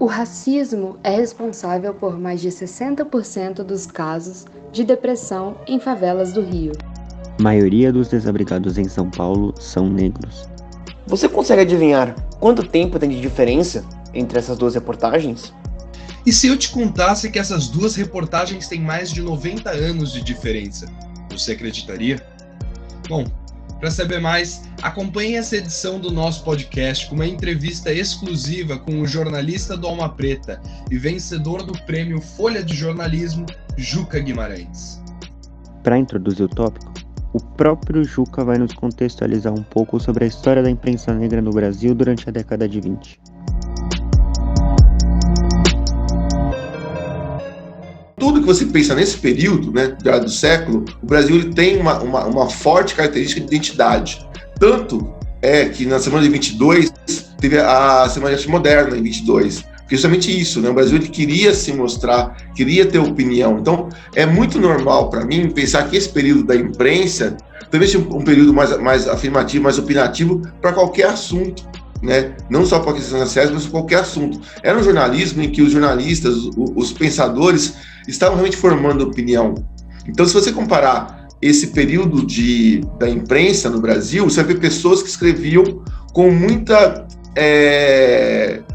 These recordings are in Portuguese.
O racismo é responsável por mais de 60% dos casos de depressão em favelas do Rio. A maioria dos desabrigados em São Paulo são negros. Você consegue adivinhar quanto tempo tem de diferença entre essas duas reportagens? E se eu te contasse que essas duas reportagens têm mais de 90 anos de diferença, você acreditaria? Bom, para saber mais, acompanhe essa edição do nosso podcast com uma entrevista exclusiva com o jornalista do Alma Preta e vencedor do prêmio Folha de Jornalismo, Juca Guimarães. Para introduzir o tópico, o próprio Juca vai nos contextualizar um pouco sobre a história da imprensa negra no Brasil durante a década de 20. Tudo que você pensa nesse período, né, do século, o Brasil ele tem uma forte característica de identidade. Tanto é que na semana de 22, teve a Semana de Arte Moderna, em 22. Porque justamente isso, né, o Brasil ele queria se mostrar, queria ter opinião. Então, é muito normal para mim pensar que esse período da imprensa talvez seja um período mais afirmativo, mais opinativo para qualquer assunto. Né? Não só para questões raciais, mas para qualquer assunto. Era um jornalismo em que os jornalistas, os pensadores, estavam realmente formando opinião. Então, se você comparar esse período da imprensa no Brasil, você vai ver pessoas que escreviam com muita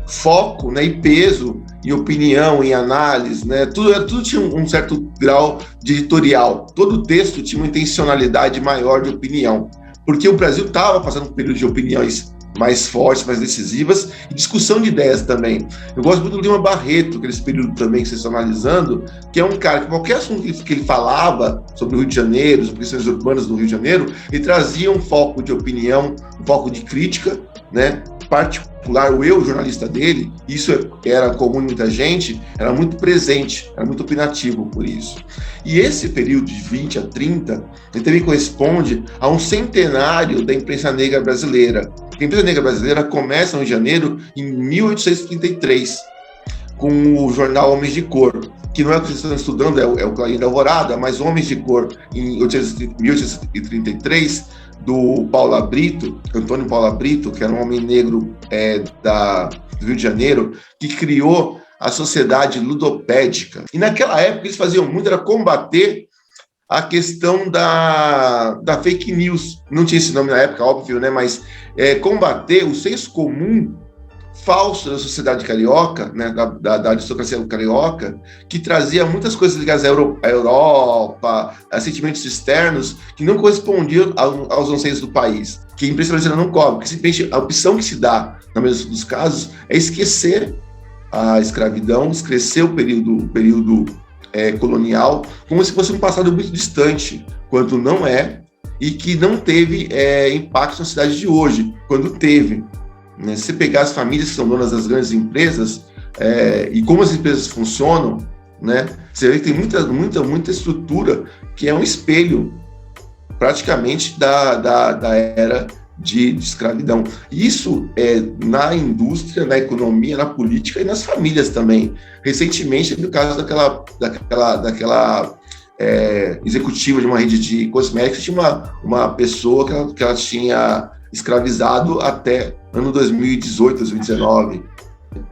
foco, né, e peso em opinião, em análise, né? Tudo tinha um certo grau de editorial. Todo texto tinha uma intencionalidade maior de opinião, porque o Brasil estava passando um período de opiniões mais fortes, mais decisivas, e discussão de ideias também. Eu gosto muito do Lima Barreto, aquele período também que vocês estão analisando, que é um cara que qualquer assunto que ele falava sobre o Rio de Janeiro, sobre questões urbanas do Rio de Janeiro, ele trazia um foco de opinião, um foco de crítica, né? Particular, o eu, jornalista dele, isso era comum em muita gente, era muito presente, era muito opinativo por isso. E esse período de 20 a 30, ele também corresponde a um centenário da imprensa negra brasileira. A imprensa negra brasileira começa no Rio de Janeiro em 1833, com o jornal Homens de Cor, que não é o que vocês estão estudando, é o Clarim da Alvorada, mas Homens de Cor, em 1833, do Paulo Brito, Antônio Paulo Brito, que era um homem negro do Rio de Janeiro, que criou a Sociedade Ludopédica. E naquela época eles faziam muito, era combater a questão da fake news. Não tinha esse nome na época, óbvio, né? Mas combater o senso comum falso da sociedade carioca, né, da aristocracia carioca, que trazia muitas coisas ligadas à Europa, a sentimentos externos que não correspondiam aos anseios do país, que a imprensa brasileira não cobre, porque simplesmente a opção que se dá, na maioria dos casos, é esquecer a escravidão, esquecer o período colonial, como se fosse um passado muito distante, quando não é, e que não teve impacto na sociedade de hoje, quando teve. Se você pegar as famílias que são donas das grandes empresas e como as empresas funcionam, né, você vê que tem muita estrutura que é um espelho praticamente da era de escravidão. Isso na indústria, na economia, na política e nas famílias também. Recentemente, no caso daquela executiva de uma rede de cosméticos, tinha uma pessoa que ela tinha escravizado até ano 2018, 2019,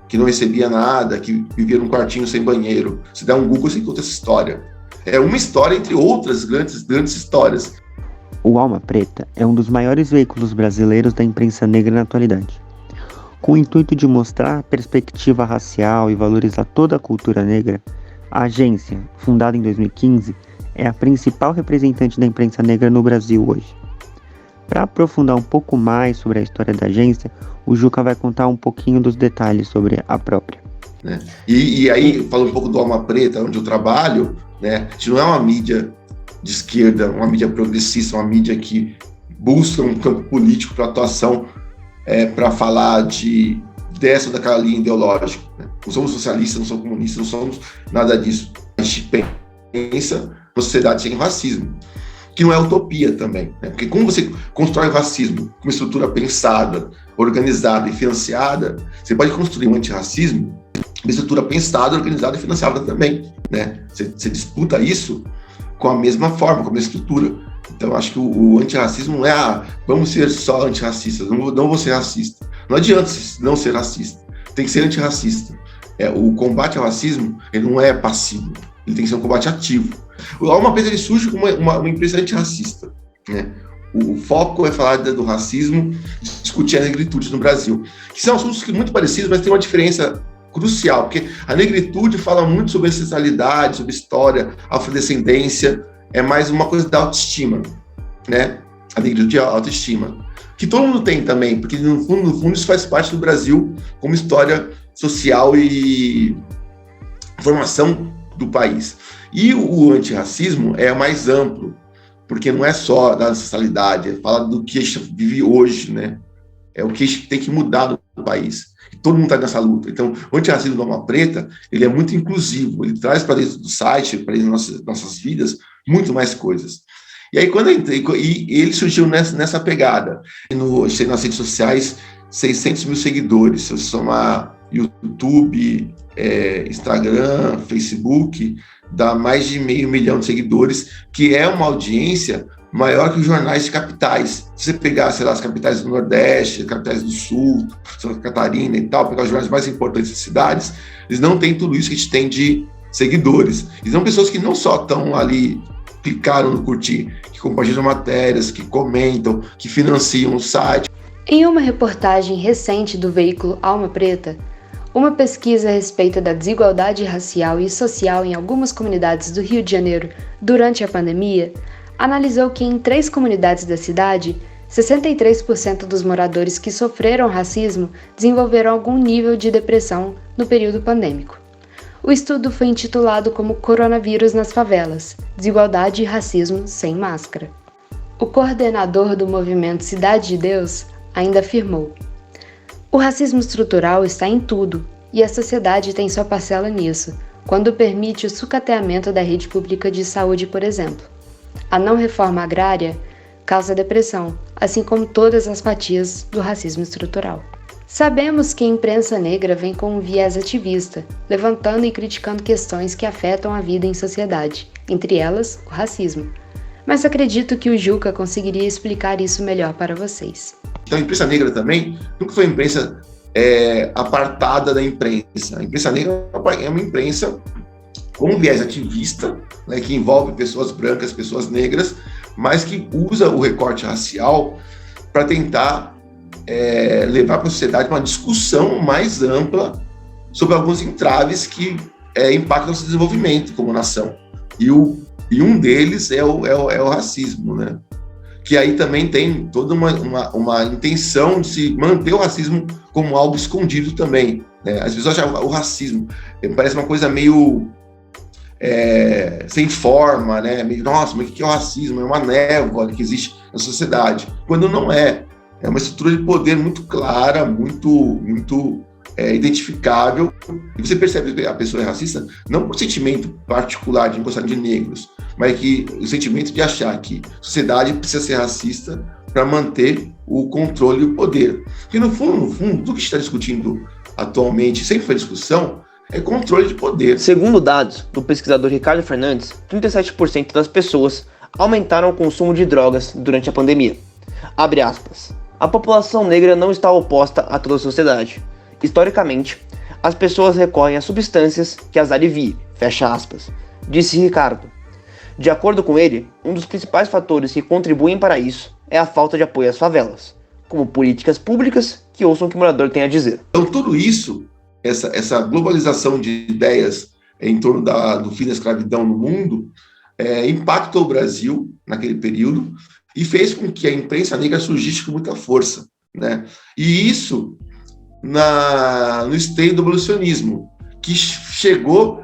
que não recebia nada, que vivia num quartinho sem banheiro. Se der um Google, você encontra essa história. É uma história entre outras grandes histórias. O Alma Preta é um dos maiores veículos brasileiros da imprensa negra na atualidade. Com o intuito de mostrar a perspectiva racial e valorizar toda a cultura negra, a agência, fundada em 2015, é a principal representante da imprensa negra no Brasil hoje. Para aprofundar um pouco mais sobre a história da agência, o Juca vai contar um pouquinho dos detalhes sobre a própria. E aí, falando um pouco do Alma Preta, onde eu trabalho, né, a gente não é uma mídia de esquerda, uma mídia progressista, uma mídia que busca um campo político para atuação, para falar dessa ou daquela linha ideológica. Né? Não somos socialistas, não somos comunistas, não somos nada disso. A gente pensa uma sociedade sem racismo, que não é utopia também, né? Porque como você constrói o racismo com uma estrutura pensada, organizada e financiada, você pode construir um antirracismo uma estrutura pensada, organizada e financiada também, né? Você disputa isso com a mesma forma, com a mesma estrutura. Então, acho que o antirracismo não é vamos ser só antirracistas, não vou ser racista. Não adianta não ser racista, tem que ser antirracista. O combate ao racismo, ele não é passivo, ele tem que ser um combate ativo. Uma vez ele surge como uma imprensa antirracista, né? O foco é falar do racismo, discutir a negritude no Brasil, que são assuntos muito parecidos, mas tem uma diferença crucial, porque a negritude fala muito sobre ancestralidade, sobre história, afrodescendência, é mais uma coisa da autoestima, né? A negritude é a autoestima, que todo mundo tem também, porque no fundo isso faz parte do Brasil como história social e formação do país. E o antirracismo é mais amplo, porque não é só da ancestralidade, fala do que a gente vive hoje, né? É o que a gente tem que mudar no país. E todo mundo está nessa luta. Então, o antirracismo do Alma Preta, ele é muito inclusivo, ele traz para dentro do site, para dentro das nossas vidas, muito mais coisas. E aí, quando eu entrei, e ele surgiu nessa pegada. A gente tem nas redes sociais 600 mil seguidores, se eu somar YouTube, Instagram, Facebook, dá mais de 500 mil de seguidores, que é uma audiência maior que os jornais de capitais. Se você pegar, sei lá, as capitais do Nordeste, as capitais do Sul, Santa Catarina e tal, pegar os jornais mais importantes das cidades, eles não têm tudo isso que a gente tem de seguidores. E são pessoas que não só estão ali, clicaram no curtir, que compartilham matérias, que comentam, que financiam o site. Em uma reportagem recente do veículo Alma Preta, uma pesquisa a respeito da desigualdade racial e social em algumas comunidades do Rio de Janeiro durante a pandemia, analisou que em 3 comunidades da cidade, 63% dos moradores que sofreram racismo desenvolveram algum nível de depressão no período pandêmico. O estudo foi intitulado como Coronavírus nas Favelas, Desigualdade e Racismo sem Máscara. O coordenador do movimento Cidade de Deus ainda afirmou: o racismo estrutural está em tudo, e a sociedade tem sua parcela nisso, quando permite o sucateamento da rede pública de saúde, por exemplo. A não reforma agrária causa depressão, assim como todas as fatias do racismo estrutural. Sabemos que a imprensa negra vem com um viés ativista, levantando e criticando questões que afetam a vida em sociedade, entre elas o racismo. Mas acredito que o Juca conseguiria explicar isso melhor para vocês. Então, a imprensa negra também nunca foi uma imprensa apartada da imprensa. A imprensa negra é uma imprensa com um viés ativista, né, que envolve pessoas brancas, pessoas negras, mas que usa o recorte racial para tentar levar para a sociedade uma discussão mais ampla sobre alguns entraves que impactam o nosso desenvolvimento como nação. E um deles é o racismo, né? Que aí também tem toda uma intenção de se manter o racismo como algo escondido também, né? As pessoas acham o racismo, parece uma coisa meio sem forma, né? Meio, nossa, mas o que é o racismo? É uma névoa que existe na sociedade, quando não é. É uma estrutura de poder muito clara, muito identificável, e você percebe que a pessoa é racista não por sentimento particular de gostar de negros, mas que o sentimento de achar que a sociedade precisa ser racista para manter o controle e o poder. Porque no fundo, tudo que a gente está discutindo atualmente, sempre foi discussão, é controle de poder. Segundo dados do pesquisador Ricardo Fernandes, 37% das pessoas aumentaram o consumo de drogas durante a pandemia. Abre aspas. A população negra não está oposta a toda a sociedade. Historicamente, as pessoas recorrem a substâncias que as aliviem, fecha aspas, disse Ricardo. De acordo com ele, um dos principais fatores que contribuem para isso é a falta de apoio às favelas, como políticas públicas que ouçam o que o morador tem a dizer. Então tudo isso, essa globalização de ideias em torno do fim da escravidão no mundo, impactou o Brasil naquele período e fez com que a imprensa negra surgisse com muita força, né? E isso no esteio do abolicionismo, que chegou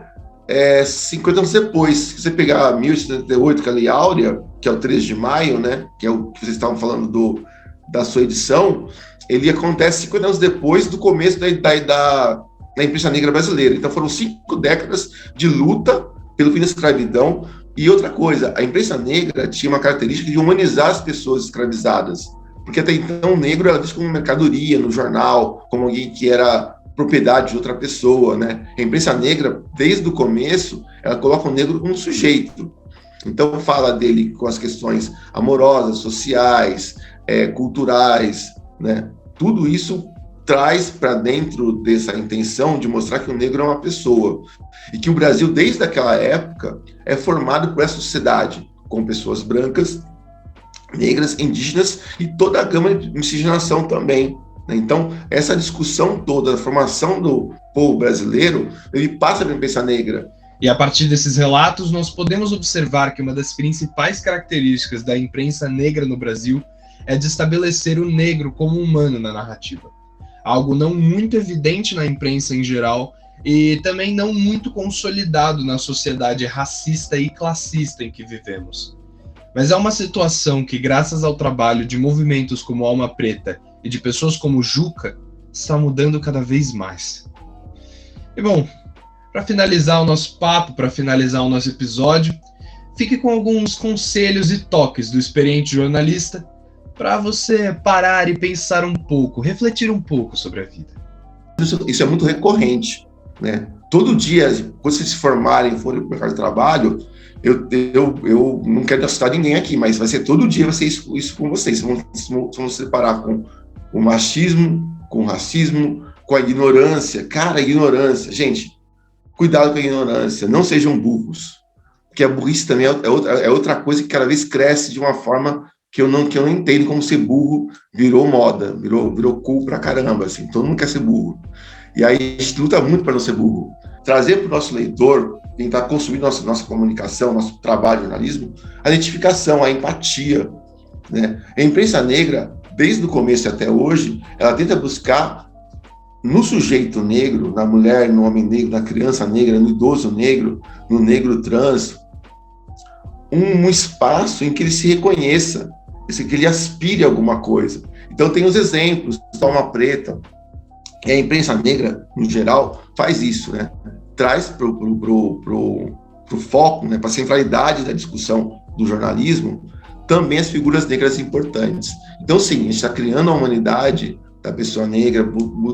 50 anos depois. Se você pegar 1878, que é a Lei Áurea, que é o 13 de maio, né, que é o que vocês estavam falando da sua edição, ele acontece 50 anos depois do começo da imprensa negra brasileira. Então foram 5 décadas de luta pelo fim da escravidão. E outra coisa, a imprensa negra tinha uma característica de humanizar as pessoas escravizadas, porque até então o negro era visto como mercadoria no jornal, como alguém que era propriedade de outra pessoa, né? A imprensa negra, desde o começo, ela coloca o negro como um sujeito. Então fala dele com as questões amorosas, sociais, culturais, né? Tudo isso traz para dentro dessa intenção de mostrar que o negro é uma pessoa e que o Brasil, desde aquela época, é formado por essa sociedade, com pessoas brancas, negras, indígenas e toda a gama de miscigenação também. Então, essa discussão toda, a formação do povo brasileiro, ele passa pela imprensa negra. E a partir desses relatos, nós podemos observar que uma das principais características da imprensa negra no Brasil é de estabelecer o negro como humano na narrativa. Algo não muito evidente na imprensa em geral e também não muito consolidado na sociedade racista e classista em que vivemos. Mas é uma situação que, graças ao trabalho de movimentos como Alma Preta e de pessoas como Juca, está mudando cada vez mais. E bom, para finalizar o nosso papo, para finalizar o nosso episódio, fique com alguns conselhos e toques do experiente jornalista para você parar e pensar um pouco, refletir um pouco sobre a vida. Isso é muito recorrente, né? Todo dia, quando vocês se formarem e forem para o mercado de trabalho, eu não quero assustar ninguém aqui, mas vai ser todo dia vai ser isso com vocês. Vão se separar com o machismo, com o racismo, com a ignorância. Cara, a ignorância. Gente, cuidado com a ignorância. Não sejam burros. Porque a burrice também é outra coisa que cada vez cresce de uma forma que eu não entendo como ser burro virou moda, virou cool pra caramba, assim. Todo mundo quer ser burro. E aí a gente luta muito para não ser burro. Trazer para o nosso leitor, tentar construir nossa comunicação, nosso trabalho de jornalismo, a identificação, a empatia, né? A imprensa negra, desde o começo até hoje, ela tenta buscar no sujeito negro, na mulher, no homem negro, na criança negra, no idoso negro, no negro trans, um espaço em que ele se reconheça, que ele aspire a alguma coisa. Então tem os exemplos, Alma Preta, e a imprensa negra, no geral, faz isso, né? Traz para o foco, né? Para a centralidade da discussão do jornalismo, também as figuras negras importantes. Então, sim, a gente está criando a humanidade da pessoa negra,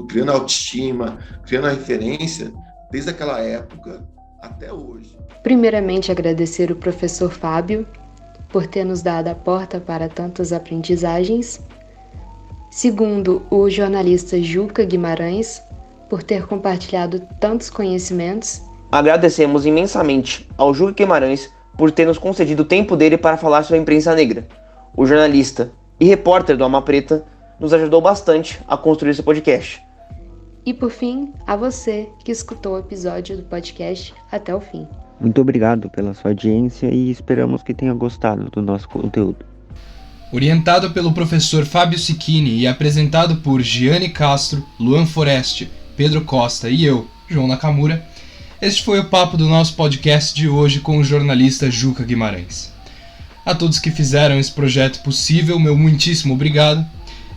criando a autoestima, criando a referência, desde aquela época até hoje. Primeiramente, agradecer o professor Fábio por ter nos dado a porta para tantas aprendizagens. Segundo, o jornalista Juca Guimarães, por ter compartilhado tantos conhecimentos. Agradecemos imensamente ao Juca Guimarães por ter nos concedido o tempo dele para falar sobre a imprensa negra. O jornalista e repórter do Alma Preta nos ajudou bastante a construir esse podcast. E por fim, a você que escutou o episódio do podcast até o fim. Muito obrigado pela sua audiência e esperamos que tenha gostado do nosso conteúdo. Orientado pelo professor Fábio Sicchini e apresentado por Gianni Castro, Luan Foreste, Pedro Costa e eu, João Nakamura, este foi o papo do nosso podcast de hoje com o jornalista Juca Guimarães. A todos que fizeram esse projeto possível, meu muitíssimo obrigado.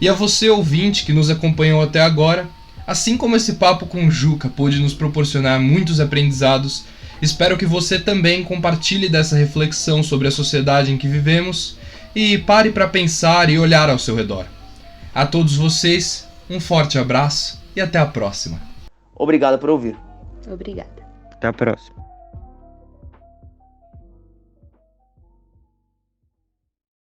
E a você, ouvinte, que nos acompanhou até agora, assim como esse papo com o Juca pôde nos proporcionar muitos aprendizados, espero que você também compartilhe dessa reflexão sobre a sociedade em que vivemos e pare para pensar e olhar ao seu redor. A todos vocês, um forte abraço e até a próxima. Obrigado por ouvir. Obrigada. Até a próxima.